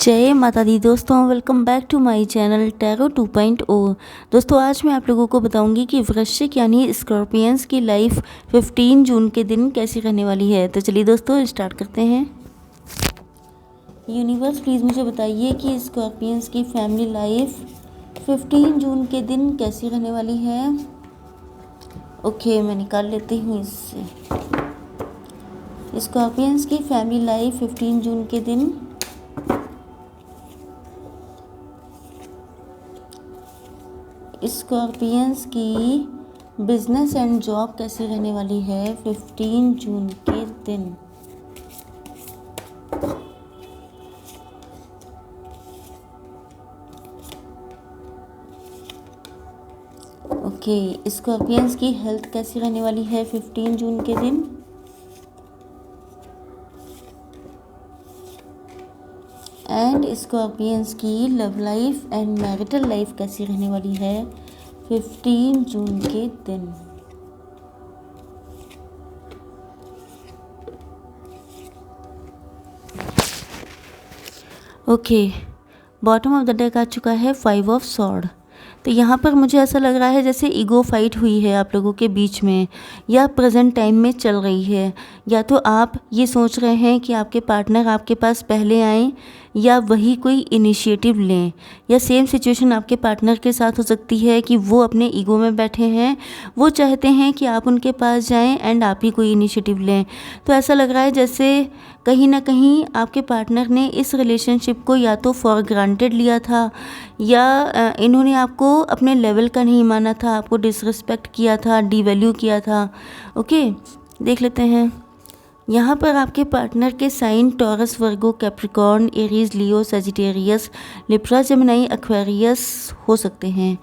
जय माता दी दोस्तों, welcome back to my channel tarot 2.0। दोस्तों आज मैं आप लोगों को बताऊंगी कि वृश्चिक यानी स्कॉर्पियंस की लाइफ 15 जून के दिन कैसी रहने वाली है। तो चलिए दोस्तों स्टार्ट करते हैं। यूनिवर्स प्लीज़ मुझे बताइए कि स्कॉर्पियंस की फैमिली लाइफ 15 जून के दिन कैसी रहने वाली है। ओके, मैं निकाल लेती हूँ इससे। स्कॉर्पियंस की फैमिली लाइफ 15 जून के दिन। स्कॉर्पियंस की बिजनेस एंड जॉब कैसी रहने वाली है 15 जून के दिन। ओके, स्कॉर्पियंस की हेल्थ कैसी रहने वाली है 15 जून के दिन। एंड स्कॉर्पियंस की love life and marital life कैसी रहने वाली है 15 जून के दिन। Okay, bottom of the deck आ चुका है 5 ऑफ सॉर्ड। तो यहाँ पर मुझे ऐसा लग रहा है जैसे ईगो फाइट हुई है आप लोगों के बीच में, या प्रेजेंट टाइम में चल रही है। या तो आप ये सोच रहे हैं कि आपके पार्टनर आपके पास पहले आएँ या वही कोई इनिशिएटिव लें, या सेम सिचुएशन आपके पार्टनर के साथ हो सकती है कि वो अपने ईगो में बैठे हैं, वो चाहते हैं कि आप उनके पास जाएं एंड आप ही कोई इनिशिएटिव लें। तो ऐसा लग रहा है जैसे कहीं ना कहीं आपके पार्टनर ने इस रिलेशनशिप को या तो फॉर ग्रांटेड लिया था, या इन्होंने आपको अपने लेवल का नहीं माना था, आपको डिसरिस्पेक्ट किया था, डीवैल्यू किया था। ओके, देख लेते हैं। यहाँ पर आपके पार्टनर के साइन टॉरस, वर्गो, कैप्रिकॉर्न, एरीज, लियो, सजिटेरियस, लिब्रा, जेमिनी, एक्वेरियस हो सकते हैं।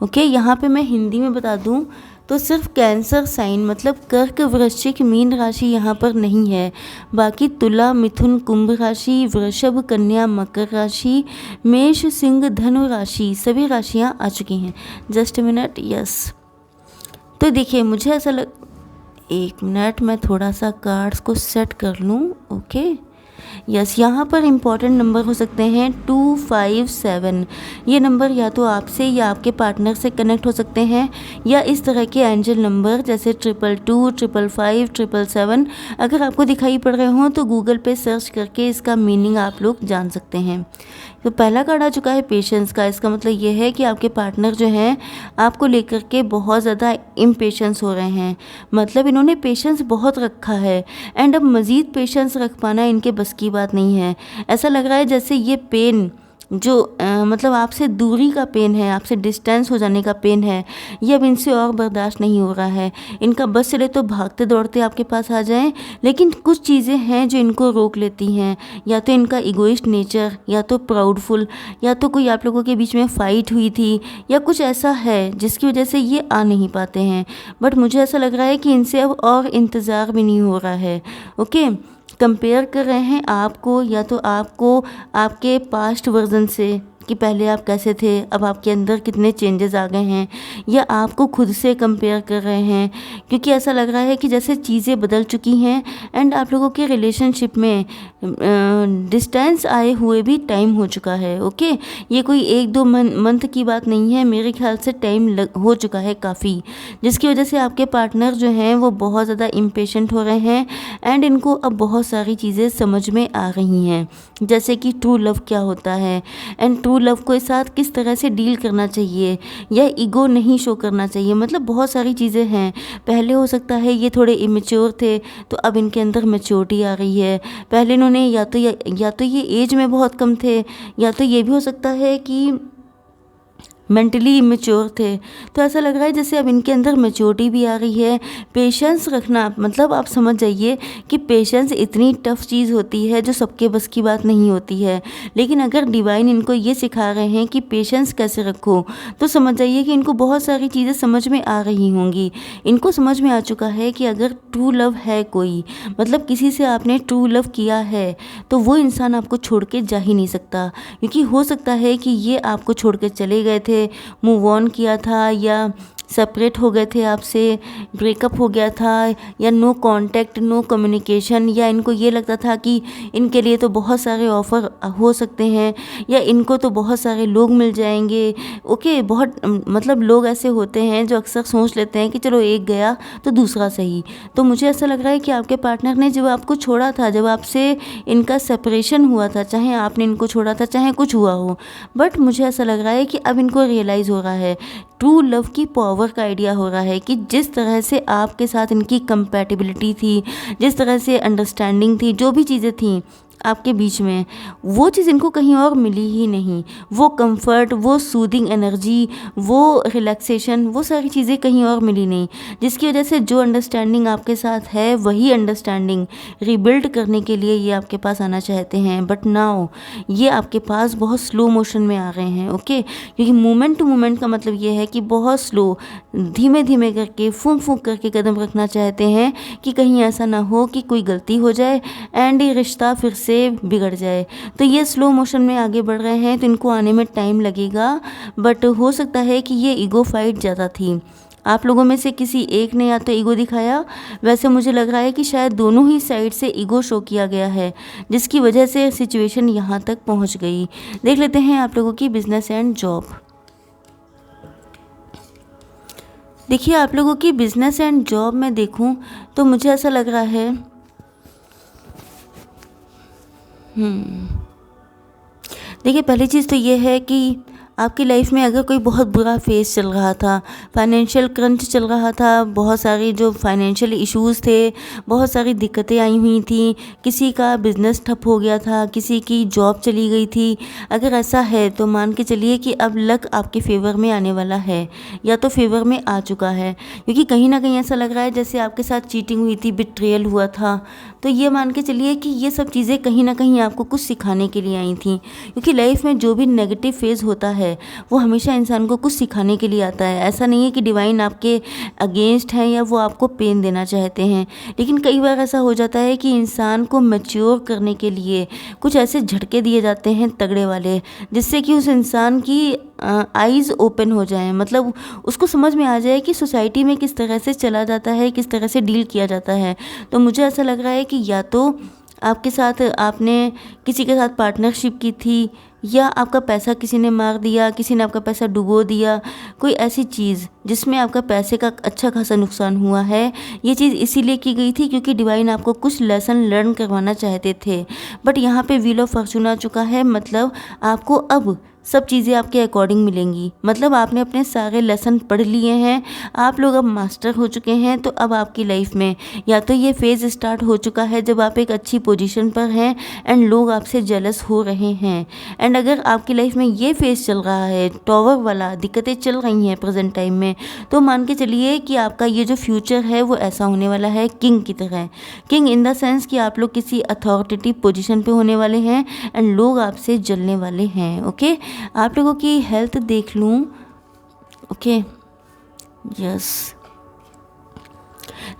ओके, यहाँ पे मैं हिंदी में बता दूँ तो सिर्फ कैंसर साइन मतलब कर्क, वृश्चिक, मीन राशि यहाँ पर नहीं है। बाकी तुला, मिथुन, कुंभ राशि, वृषभ, कन्या, मकर राशि, मेष, सिंह, धनु राशि सभी राशियाँ आ चुकी हैं। Just minute, yes. तो देखिए मुझे ऐसा एक मिनट, मैं थोड़ा सा कार्ड्स को सेट कर लूँ। ओके, यस, यहाँ पर इम्पॉर्टेंट नंबर हो सकते हैं 2, 5, 7। ये नंबर या तो आपसे या आपके पार्टनर से कनेक्ट हो सकते हैं, या इस तरह के एंजल नंबर जैसे 222, 555, 777 अगर आपको दिखाई पड़ रहे हों तो गूगल पे सर्च करके इसका मीनिंग आप लोग जान सकते हैं। तो पहला कार्ड आ चुका है पेशेंस का। इसका मतलब ये है कि आपके पार्टनर जो हैं आपको लेकर के बहुत ज़्यादा इम्पेशेंस हो रहे हैं, मतलब इन्होंने पेशेंस बहुत रखा है एंड अब मज़ीद पेशेंस रख पाना इनके बस की बात नहीं है। ऐसा लग रहा है जैसे ये पेन जो मतलब आपसे दूरी का पेन है, आपसे डिस्टेंस हो जाने का पेन है, ये अब इनसे और बर्दाश्त नहीं हो रहा है। इनका बस चले तो भागते दौड़ते आपके पास आ जाएं, लेकिन कुछ चीज़ें हैं जो इनको रोक लेती हैं। या तो इनका इगोइस्ट नेचर, या तो प्राउडफुल, या तो कोई आप लोगों के बीच में फ़ाइट हुई थी, या कुछ ऐसा है जिसकी वजह से ये आ नहीं पाते हैं। बट मुझे ऐसा लग रहा है कि इनसे अब और इंतज़ार भी नहीं हो रहा है। ओके, कंपेयर कर रहे हैं आपको, या तो आपको आपके पास्ट वर्जन से कि पहले आप कैसे थे, अब आपके अंदर कितने चेंजेस आ गए हैं, या आपको खुद से कंपेयर कर रहे हैं, क्योंकि ऐसा लग रहा है कि जैसे चीज़ें बदल चुकी हैं एंड आप लोगों के रिलेशनशिप में डिस्टेंस आए हुए भी टाइम हो चुका है। ओके, ये कोई 1-2 मंथ की बात नहीं है, मेरे ख्याल से टाइम हो चुका है काफ़ी, जिसकी वजह से आपके पार्टनर जो हैं वो बहुत ज़्यादा इम्पेशेंट हो रहे हैं एंड इनको अब बहुत सारी चीज़ें समझ में आ रही हैं, जैसे कि ट्रू लव क्या होता है एंड ट्रू लव के साथ किस तरह से डील करना चाहिए, या ईगो नहीं शो करना चाहिए। मतलब बहुत सारी चीज़ें हैं। पहले हो सकता है ये थोड़े इमेच्योर थे, तो अब इनके अंदर मैच्योरिटी आ रही है। पहले इन्होंने या तो ये एज में बहुत कम थे, या तो ये भी हो सकता है कि मेंटली इमेच्योर थे। तो ऐसा लग रहा है जैसे अब इनके अंदर मैच्योरिटी भी आ रही है। पेशेंस रखना मतलब आप समझ जाइए कि पेशेंस इतनी टफ चीज़ होती है जो सबके बस की बात नहीं होती है। लेकिन अगर डिवाइन इनको ये सिखा रहे हैं कि पेशेंस कैसे रखो, तो समझ जाइए कि इनको बहुत सारी चीज़ें समझ में आ रही होंगी। इनको समझ में आ चुका है कि अगर ट्रू लव है कोई, मतलब किसी से आपने ट्रू लव किया है, तो वो इंसान आपको छोड़ के जा ही नहीं सकता। क्योंकि हो सकता है कि ये आपको छोड़ के चले गए थे, मूव ऑन किया था, या सेपरेट हो गए थे आपसे, ब्रेकअप हो गया था, या नो कांटेक्ट, नो कम्युनिकेशन, या इनको ये लगता था कि इनके लिए तो बहुत सारे ऑफ़र हो सकते हैं, या इनको तो बहुत सारे लोग मिल जाएंगे। ओके, बहुत मतलब लोग ऐसे होते हैं जो अक्सर सोच लेते हैं कि चलो एक गया तो दूसरा सही। तो मुझे ऐसा लग रहा है कि आपके पार्टनर ने जब आपको छोड़ा था, जब आपसे इनका सेपरेशन हुआ था, चाहे आपने इनको छोड़ा था, चाहे कुछ हुआ हो, बट मुझे ऐसा लग रहा है कि अब इनको रियलाइज़ हो रहा है, ट्रू लव की पावर का आइडिया हो रहा है कि जिस तरह से आपके साथ इनकी कंपैटिबिलिटी थी, जिस तरह से अंडरस्टैंडिंग थी, जो भी चीज़ें थी आपके बीच में, वो चीज़ इनको कहीं और मिली ही नहीं। वो कंफर्ट, वो सूदिंग एनर्जी, वो रिलैक्सेशन, वो सारी चीज़ें कहीं और मिली नहीं, जिसकी वजह से जो अंडरस्टैंडिंग आपके साथ है वही अंडरस्टैंडिंग रिबिल्ड करने के लिए ये आपके पास आना चाहते हैं। बट नाउ ये आपके पास बहुत स्लो मोशन में आ रहे हैं। ओके, क्योंकि मोमेंट टू मोमेंट का मतलब ये है कि बहुत स्लो, धीमे धीमे करके, फूंक फूंक करके कदम रखना चाहते हैं कि कहीं ऐसा ना हो कि कोई गलती हो जाए एंड ये रिश्ता फिर से बिगड़ जाए। तो ये स्लो मोशन में आगे बढ़ रहे हैं, तो इनको आने में टाइम लगेगा, बट हो सकता है कि ये ईगो फाइट ज़्यादा थी। आप लोगों में से किसी एक ने या तो ईगो दिखाया, वैसे मुझे लग रहा है कि शायद दोनों ही साइड से ईगो शो किया गया है, जिसकी वजह से सिचुएशन यहाँ तक पहुँच गई। देख लेते हैं आप लोगों की बिजनेस एंड जॉब। देखिए, आप लोगों की बिजनेस एंड जॉब में देखूं तो मुझे ऐसा लग रहा है देखिए, पहली चीज़ तो ये है कि आपकी लाइफ में अगर कोई बहुत बुरा फेज़ चल रहा था, फाइनेंशियल क्रंच चल रहा था, बहुत सारी जो फाइनेंशियल इश्यूज़ थे, बहुत सारी दिक्कतें आई हुई थी, किसी का बिज़नेस ठप हो गया था, किसी की जॉब चली गई थी, अगर ऐसा है तो मान के चलिए कि अब लक आपके फेवर में आने वाला है, या तो फेवर में आ चुका है। क्योंकि कहीं ना कहीं ऐसा लग रहा है जैसे आपके साथ चीटिंग हुई थी, बिट्रेयल हुआ था। तो ये मान के चलिए कि ये सब चीज़ें कहीं ना कहीं आपको कुछ सिखाने के लिए आई थी। क्योंकि लाइफ में जो भी नेगेटिव फेज़ होता है वो हमेशा इंसान को कुछ सिखाने के लिए आता है। ऐसा नहीं है कि डिवाइन आपके अगेंस्ट हैं या वो आपको पेन देना चाहते हैं, लेकिन कई बार ऐसा हो जाता है कि इंसान को मैच्योर करने के लिए कुछ ऐसे झटके दिए जाते हैं तगड़े वाले, जिससे कि उस इंसान की आईज़ ओपन हो जाएं, मतलब उसको समझ में आ जाए कि सोसाइटी में किस तरह से चला जाता है, किस तरह से डील किया जाता है। तो मुझे ऐसा लग रहा है कि या तो आपके साथ आपने किसी के साथ पार्टनरशिप की थी, या आपका पैसा किसी ने मार दिया, किसी ने आपका पैसा डुबो दिया, कोई ऐसी चीज़ जिसमें आपका पैसे का अच्छा खासा नुकसान हुआ है। ये चीज़ इसीलिए की गई थी क्योंकि डिवाइन आपको कुछ लेसन लर्न करवाना चाहते थे। बट यहाँ पे व्हील ऑफ फॉर्चून आ चुका है, मतलब आपको अब सब चीज़ें आपके अकॉर्डिंग मिलेंगी। मतलब आपने अपने सारे लेसन पढ़ लिए हैं, आप लोग अब मास्टर हो चुके हैं। तो अब आपकी लाइफ में या तो ये फेज़ स्टार्ट हो चुका है जब आप एक अच्छी पोजीशन पर हैं एंड लोग आपसे जेलस हो रहे हैं, एंड अगर आपकी लाइफ में ये फेज़ चल रहा है टॉवर वाला, दिक्कतें चल रही हैं प्रेजेंट टाइम में, तो मान के चलिए कि आपका ये जो फ्यूचर है वो ऐसा होने वाला है किंग की तरह। किंग इन द सेंस कि आप लोग किसी अथॉरिटेटिव पोजीशन पे होने वाले हैं एंड लोग आपसे जलने वाले हैं। ओके, आप लोगों की हेल्थ देख लूँ। ओके, यस,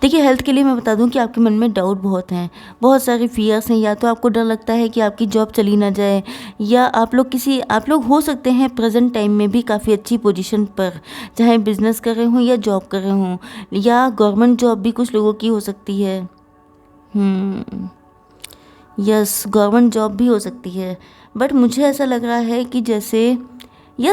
देखिए हेल्थ के लिए मैं बता दूं कि आपके मन में डाउट बहुत हैं, बहुत सारे फियर्स हैं। या तो आपको डर लगता है कि आपकी जॉब चली ना जाए, या आप लोग हो सकते हैं प्रेजेंट टाइम में भी काफ़ी अच्छी पोजीशन पर, चाहे बिजनेस कर रहे हों या जॉब कर रहे हों, या गवर्नमेंट जॉब भी कुछ लोगों की हो सकती है। यस, गवर्नमेंट जॉब भी हो सकती है। बट मुझे ऐसा लग रहा है कि जैसे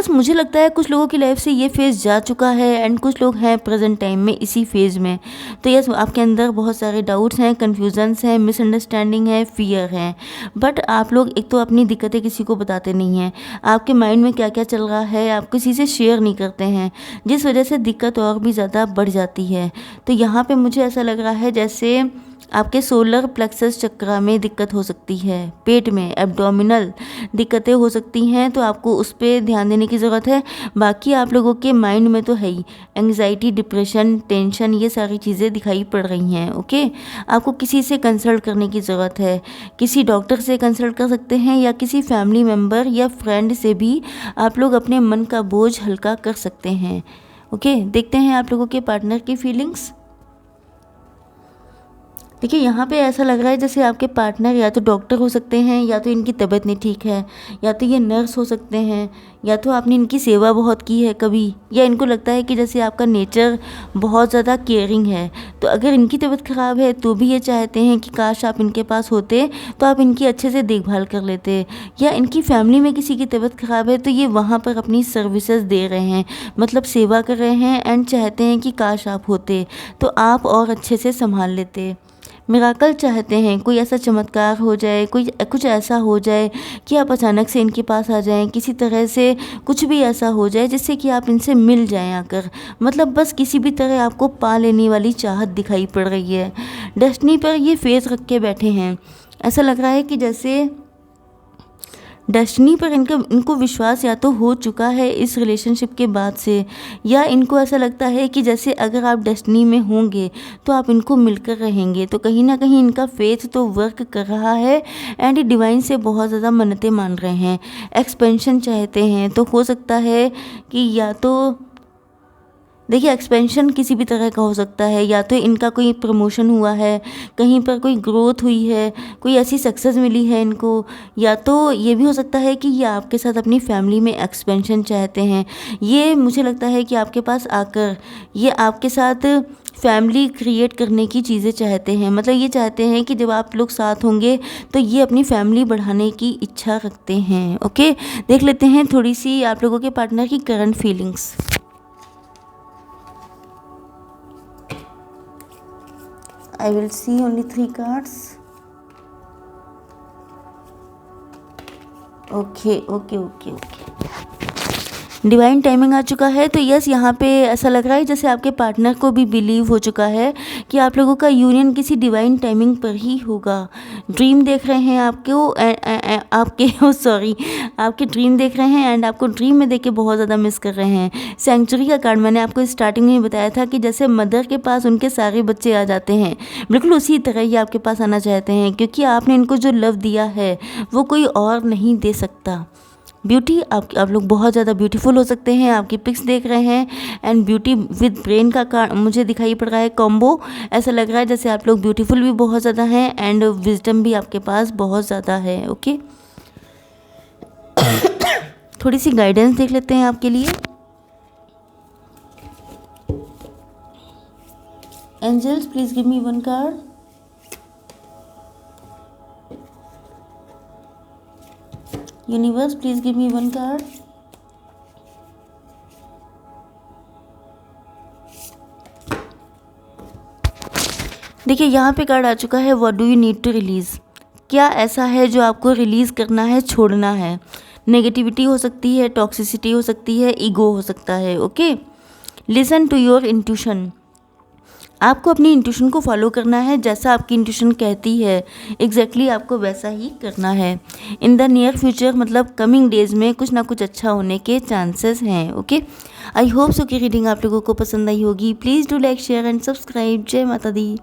मुझे लगता है कुछ लोगों की लाइफ से ये फेज़ जा चुका है एंड कुछ लोग हैं प्रेजेंट टाइम में इसी फेज़ में। तो आपके अंदर बहुत सारे डाउट्स हैं, कन्फ्यूजन्स हैं, मिसअंडरस्टैंडिंग है, फियर है। बट आप लोग एक तो अपनी दिक्कतें किसी को बताते नहीं हैं, आपके माइंड में क्या क्या चल रहा है आप किसी से शेयर नहीं करते हैं, जिस वजह से दिक्कत और भी ज़्यादा बढ़ जाती है। तो यहाँ पर मुझे ऐसा लग रहा है जैसे आपके सोलर प्लेक्सस चक्र में दिक्कत हो सकती है, पेट में एब्डोमिनल दिक्कतें हो सकती हैं, तो आपको उस पर ध्यान देने की ज़रूरत है। बाकी आप लोगों के माइंड में तो है ही एंग्जाइटी, डिप्रेशन, टेंशन, ये सारी चीज़ें दिखाई पड़ रही हैं। ओके, आपको किसी से कंसल्ट करने की ज़रूरत है, किसी डॉक्टर से कंसल्ट कर सकते हैं, या किसी फैमिली मेम्बर या फ्रेंड से भी आप लोग अपने मन का बोझ हल्का कर सकते हैं। ओके, देखते हैं आप लोगों के पार्टनर की फीलिंग्स। देखिए यहाँ पे ऐसा लग रहा है जैसे आपके पार्टनर या तो डॉक्टर हो सकते हैं, या तो इनकी तबीयत नहीं ठीक है, या तो ये नर्स हो सकते हैं, या तो आपने इनकी सेवा बहुत की है कभी, या इनको लगता है कि जैसे आपका नेचर बहुत ज़्यादा केयरिंग है। तो अगर इनकी तबीयत ख़राब है तो भी ये चाहते हैं कि काश आप इनके पास होते तो आप इनकी अच्छे से देखभाल कर लेते, या इनकी फैमिली में किसी की तबीयत ख़राब है तो ये वहाँ पर अपनी सर्विसेज दे रहे हैं, मतलब सेवा कर रहे हैं, एंड चाहते हैं कि काश आप होते तो आप और अच्छे से संभाल लेते। मिराकल चाहते हैं, कोई ऐसा चमत्कार हो जाए, कोई कुछ ऐसा हो जाए कि आप अचानक से इनके पास आ जाएं, किसी तरह से कुछ भी ऐसा हो जाए जिससे कि आप इनसे मिल जाएं आकर, मतलब बस किसी भी तरह आपको पा लेने वाली चाहत दिखाई पड़ रही है। डेस्टिनी पर ये फेथ रख के बैठे हैं, ऐसा लग रहा है कि जैसे डेस्टिनी पर इनको विश्वास या तो हो चुका है इस रिलेशनशिप के बाद से, या इनको ऐसा लगता है कि जैसे अगर आप डेस्टिनी में होंगे तो आप इनको मिलकर रहेंगे, तो कहीं ना कहीं इनका फेथ तो वर्क कर रहा है, एंड ये डिवाइन से बहुत ज़्यादा मन्नतें मान रहे हैं, एक्सपेंशन चाहते हैं। तो हो सकता है कि या तो देखिए एक्सपेंशन किसी भी तरह का हो सकता है, या तो इनका कोई प्रमोशन हुआ है, कहीं पर कोई ग्रोथ हुई है, कोई ऐसी सक्सेस मिली है इनको, या तो ये भी हो सकता है कि ये आपके साथ अपनी फैमिली में एक्सपेंशन चाहते हैं। ये मुझे लगता है कि आपके पास आकर ये आपके साथ फैमिली क्रिएट करने की चीज़ें चाहते हैं, मतलब ये चाहते हैं कि जब आप लोग साथ होंगे तो ये अपनी फैमिली बढ़ाने की इच्छा रखते हैं। ओके, देख लेते हैं थोड़ी सी आप लोगों के पार्टनर की current feelings. I will see only 3 cards. Okay. Divine timing आ चुका है। तो यस, यहाँ पे ऐसा लग रहा है जैसे आपके पार्टनर को भी बिलीव हो चुका है कि आप लोगों का यूनियन किसी डिवाइन टाइमिंग पर ही होगा। ड्रीम देख रहे हैं आपके ड्रीम देख रहे हैं, एंड आपको ड्रीम में देख के बहुत ज़्यादा मिस कर रहे हैं। सेंचुरी का कार्ड मैंने आपको स्टार्टिंग में ही बताया था कि जैसे मदर के पास उनके सारे बच्चे आ जाते हैं, बिल्कुल उसी तरह ये आपके पास आना चाहते हैं, क्योंकि आपने इनको जो लव दिया है वो कोई और नहीं दे सकता। ब्यूटी, आप लोग बहुत ज़्यादा ब्यूटीफुल हो सकते हैं, आपकी पिक्स देख रहे हैं, एंड ब्यूटी विद ब्रेन का कार्ड मुझे दिखाई पड़ रहा है कॉम्बो। ऐसा लग रहा है जैसे आप लोग ब्यूटीफुल भी बहुत ज़्यादा हैं, एंड विजडम भी आपके पास बहुत ज़्यादा है। ओके, थोड़ी सी गाइडेंस देख लेते हैं आपके लिए। Angels, please give me 1 card. Universe, please give me 1 card. देखिए यहाँ पे कार्ड आ चुका है, what do you need to release. क्या ऐसा है जो आपको रिलीज़ करना है, छोड़ना है। नेगेटिविटी हो सकती है, टॉक्सिसिटी हो सकती है, ईगो हो सकता है। Okay, listen to your intuition. आपको अपनी इंट्यूशन को फॉलो करना है, जैसा आपकी इंट्यूशन कहती है एग्जैक्टली आपको वैसा ही करना है। इन द नियर फ्यूचर, मतलब कमिंग डेज में कुछ ना कुछ अच्छा होने के चांसेस हैं। ओके, आई होप सो कि रीडिंग आप लोगों को पसंद आई होगी। Please do like, share and subscribe. जय माता दी।